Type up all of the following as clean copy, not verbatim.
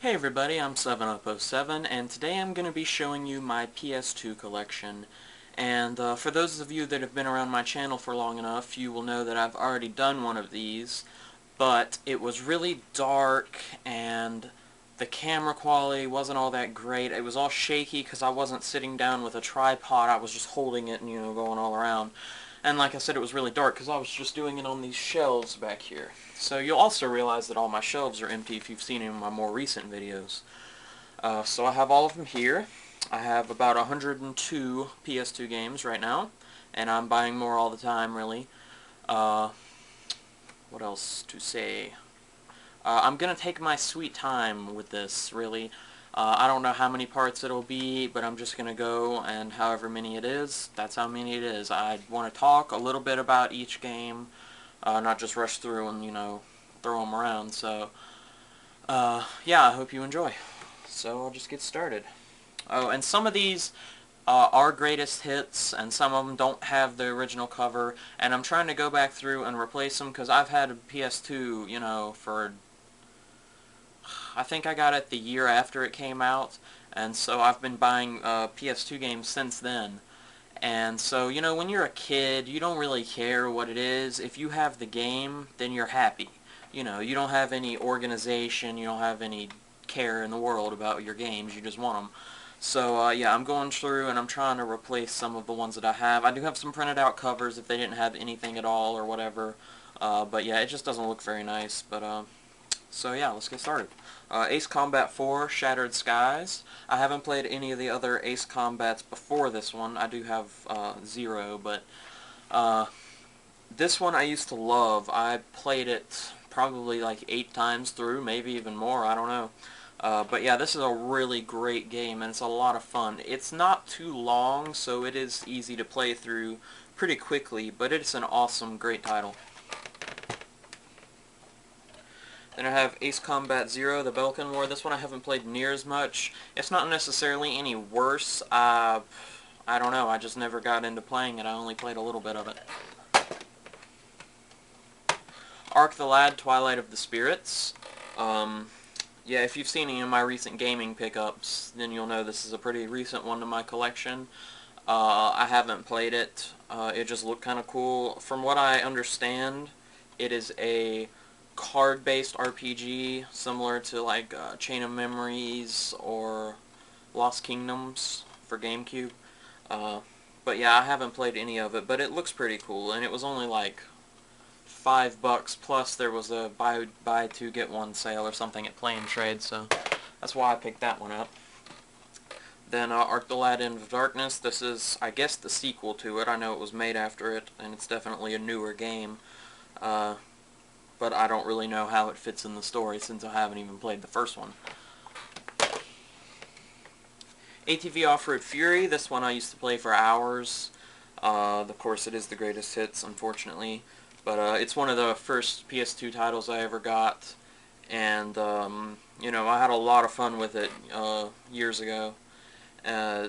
Hey everybody, I'm 7up07, and today I'm going to be showing you my PS2 collection. And for those of you that have been around my channel for long enough, you will know that I've already done one of these, but it was really dark, and the camera quality wasn't all that great. It was all shaky because I wasn't sitting down with a tripod, I was just holding it and, going all around. And like I said, it was really dark because I was just doing it on these shelves back here. So you'll also realize that all my shelves are empty if you've seen any of my more recent videos. So I have all of them here. I have about 102 PS2 games right now, and I'm buying more all the time, really. What else to say? I'm going to take my sweet time with this, really. I don't know how many parts it'll be, but I'm just going to go, and however many it is, that's how many it is. I want to talk a little bit about each game, not just rush through and, throw them around. So, yeah, I hope you enjoy. So I'll just get started. Oh, and some of these are greatest hits, and some of them don't have the original cover, and I'm trying to go back through and replace them, because I've had a PS2, for I think I got it the year after it came out, and so I've been buying PS2 games since then. And so, when you're a kid, you don't really care what it is. If you have the game, then you're happy. You don't have any organization, you don't have any care in the world about your games, you just want them. So, yeah, I'm going through and I'm trying to replace some of the ones that I have. I do have some printed out covers if they didn't have anything at all or whatever. But yeah, it just doesn't look very nice. But, so yeah, let's get started. Ace Combat 4, Shattered Skies. I haven't played any of the other Ace Combats before this one. I do have 0, but this one I used to love. I played it probably like 8 times through, maybe even more, I don't know. But yeah, this is a really great game, and it's a lot of fun. It's not too long, so it is easy to play through pretty quickly, but it's an awesome, great title. Then I have Ace Combat 0, the Balkan War. This one I haven't played near as much. It's not necessarily any worse. I don't know. I just never got into playing it. I only played a little bit of it. Ark the Lad, Twilight of the Spirits. Yeah, if you've seen any of my recent gaming pickups, then you'll know this is a pretty recent one to my collection. I haven't played it. It just looked kind of cool. From what I understand, it is a card-based RPG, similar to like Chain of Memories or Lost Kingdoms for GameCube. But yeah, I haven't played any of it, but it looks pretty cool, and it was only like $5 plus there was a buy two get one sale or something at Play and Trade, so that's why I picked that one up. Then Ark the Lad End of Darkness. This is, I guess, the sequel to it. I know it was made after it, and it's definitely a newer game. But I don't really know how it fits in the story since I haven't even played the first one. ATV Off-Road Fury, this one I used to play for hours. Of course, it is the greatest hits, unfortunately. But it's one of the first PS2 titles I ever got. And, I had a lot of fun with it years ago.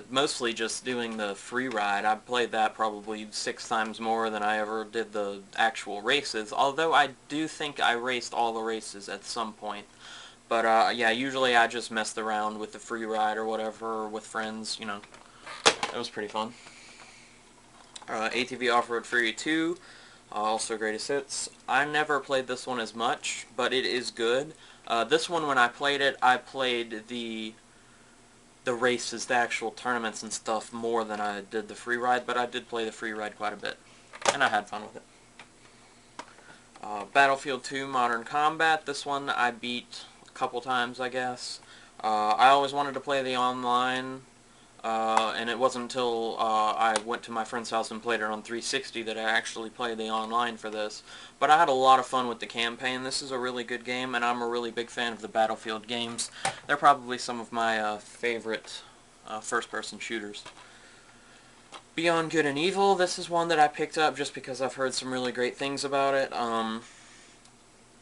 Mostly just doing the free ride. I played that probably 6 times more than I ever did the actual races, although I do think I raced all the races at some point. But yeah, usually I just messed around with the free ride or whatever, or with friends, It was pretty fun. ATV Off-Road Fury 2, also greatest hits. I never played this one as much, but it is good. This one, when I played it, I played the races, the actual tournaments and stuff, more than I did the free ride, but I did play the free ride quite a bit, and I had fun with it. Battlefield 2 Modern Combat. This one I beat a couple times, I guess. I always wanted to play the online, and it wasn't until I went to my friend's house and played it on 360 that I actually played the online for this. But I had a lot of fun with the campaign. This is a really good game, and I'm a really big fan of the Battlefield games. They're probably some of my favorite first-person shooters. Beyond Good and Evil, this is one that I picked up just because I've heard some really great things about it. I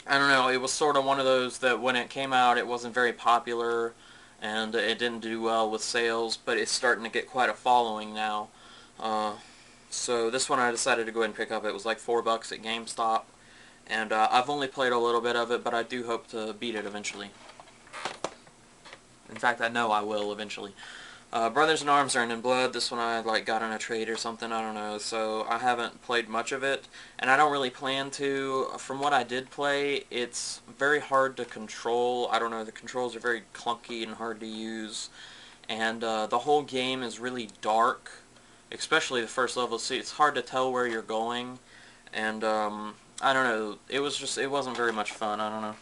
don't know, it was sort of one of those that when it came out it wasn't very popular, and it didn't do well with sales, but it's starting to get quite a following now. So this one I decided to go ahead and pick up. It was like $4 at GameStop, and I've only played a little bit of it, but I do hope to beat it eventually. In fact, I know I will eventually. Brothers in Arms Earned in Blood, this one I got in a trade or something, I don't know, so I haven't played much of it, and I don't really plan to. From what I did play, it's very hard to control. I don't know, the controls are very clunky and hard to use, and the whole game is really dark, especially the first level. See, it's hard to tell where you're going, and I don't know, it wasn't very much fun. I don't know.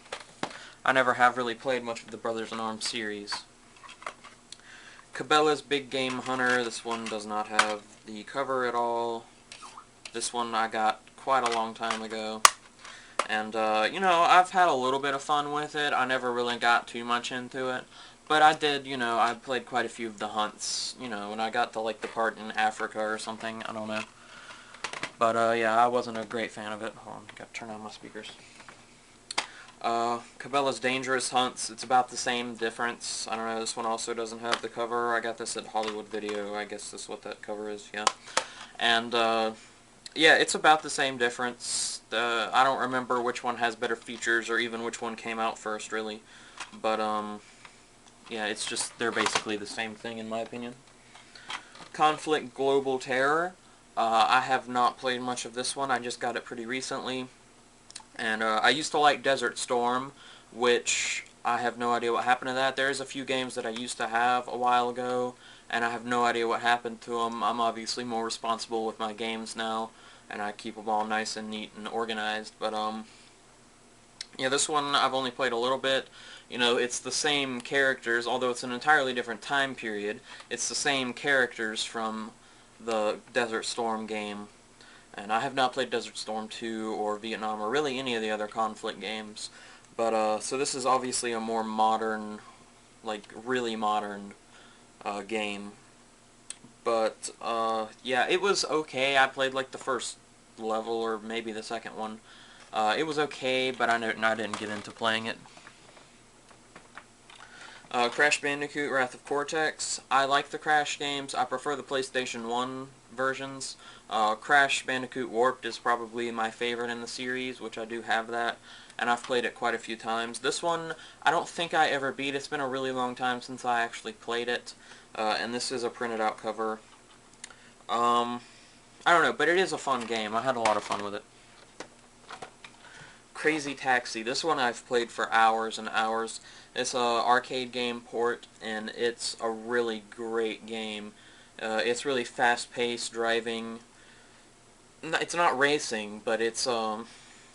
I never have really played much of the Brothers in Arms series. Cabela's Big Game Hunter, this one does not have the cover at all. This one I got quite a long time ago. And, you know, I've had a little bit of fun with it. I never really got too much into it. But I did, you know, I played quite a few of the hunts, you know, when I got to, like, the part in Africa or something, I don't know. But, yeah, I wasn't a great fan of it. Hold on, gotta turn on my speakers. Cabela's Dangerous Hunts, it's about the same difference. I don't know, this one also doesn't have the cover. I got this at Hollywood Video, I guess that's what that cover is, yeah. And, yeah, it's about the same difference. I don't remember which one has better features or even which one came out first, really. But, yeah, it's just, they're basically the same thing in my opinion. Conflict Global Terror. I have not played much of this one, I just got it pretty recently. And I used to like Desert Storm, which I have no idea what happened to that. There's a few games that I used to have a while ago, and I have no idea what happened to them. I'm obviously more responsible with my games now, and I keep them all nice and neat and organized. But, yeah, this one I've only played a little bit. You know, it's the same characters, although it's an entirely different time period. It's the same characters from the Desert Storm game. And I have not played Desert Storm 2 or Vietnam or really any of the other conflict games. But, so this is obviously a more modern, like, really modern game. But, yeah, it was okay. I played, like, the first level or maybe the second one. It was okay, but I didn't get into playing it. Crash Bandicoot Wrath of Cortex. I like the Crash games. I prefer the PlayStation 1 versions. Crash Bandicoot Warped is probably my favorite in the series, which I do have that, and I've played it quite a few times. This one, I don't think I ever beat. It's been a really long time since I actually played it, and this is a printed out cover. I don't know, but it is a fun game. I had a lot of fun with it. Crazy Taxi. This one I've played for hours and hours. It's a arcade game port, and it's a really great game. It's really fast-paced driving. It's not racing, but it's, I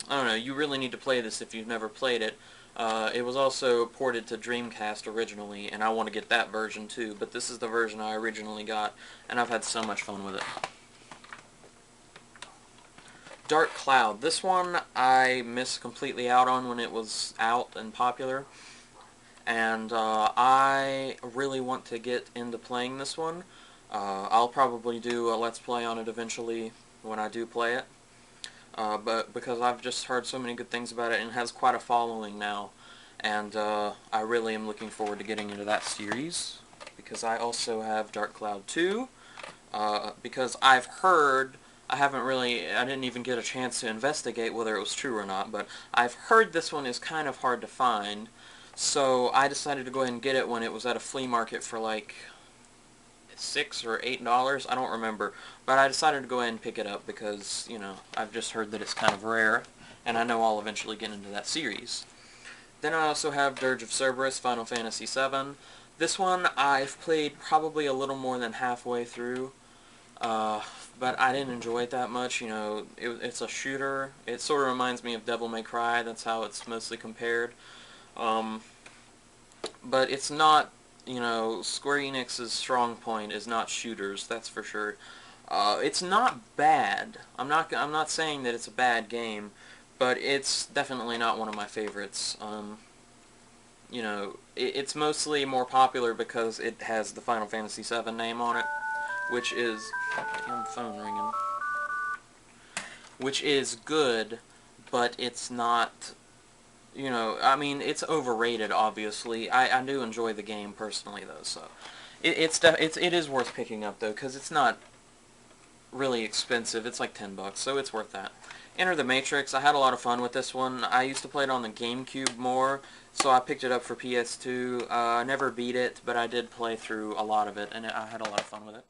don't know, you really need to play this if you've never played it. It was also ported to Dreamcast originally, and I want to get that version too, but this is the version I originally got, and I've had so much fun with it. Dark Cloud. This one I missed completely out on when it was out and popular, and I really want to get into playing this one. I'll probably do a Let's Play on it eventually when I do play it, but because I've just heard so many good things about it, and it has quite a following now, and I really am looking forward to getting into that series, because I also have Dark Cloud 2, because I've heard, I didn't even get a chance to investigate whether it was true or not, but I've heard this one is kind of hard to find, so I decided to go ahead and get it when it was at a flea market for like $6 or $8, I don't remember, but I decided to go ahead and pick it up because, you know, I've just heard that it's kind of rare, and I know I'll eventually get into that series. Then I also have Dirge of Cerberus, Final Fantasy VII. This one I've played probably a little more than halfway through, but I didn't enjoy it that much. You know, it's a shooter. It sort of reminds me of Devil May Cry, that's how it's mostly compared. But it's not, you know, Square Enix's strong point is not shooters, that's for sure. It's not bad. I'm not saying that it's a bad game, but it's definitely not one of my favorites. You know, it's mostly more popular because it has the Final Fantasy VII name on it, which is, damn phone ringing, which is good, but it's not, you know, I mean, it's overrated, obviously. I do enjoy the game personally, though, so it is worth picking up, though, because it's not really expensive. It's like $10, so it's worth that. Enter the Matrix. I had a lot of fun with this one. I used to play it on the GameCube more, so I picked it up for PS2. I never beat it, but I did play through a lot of it, and I had a lot of fun with it.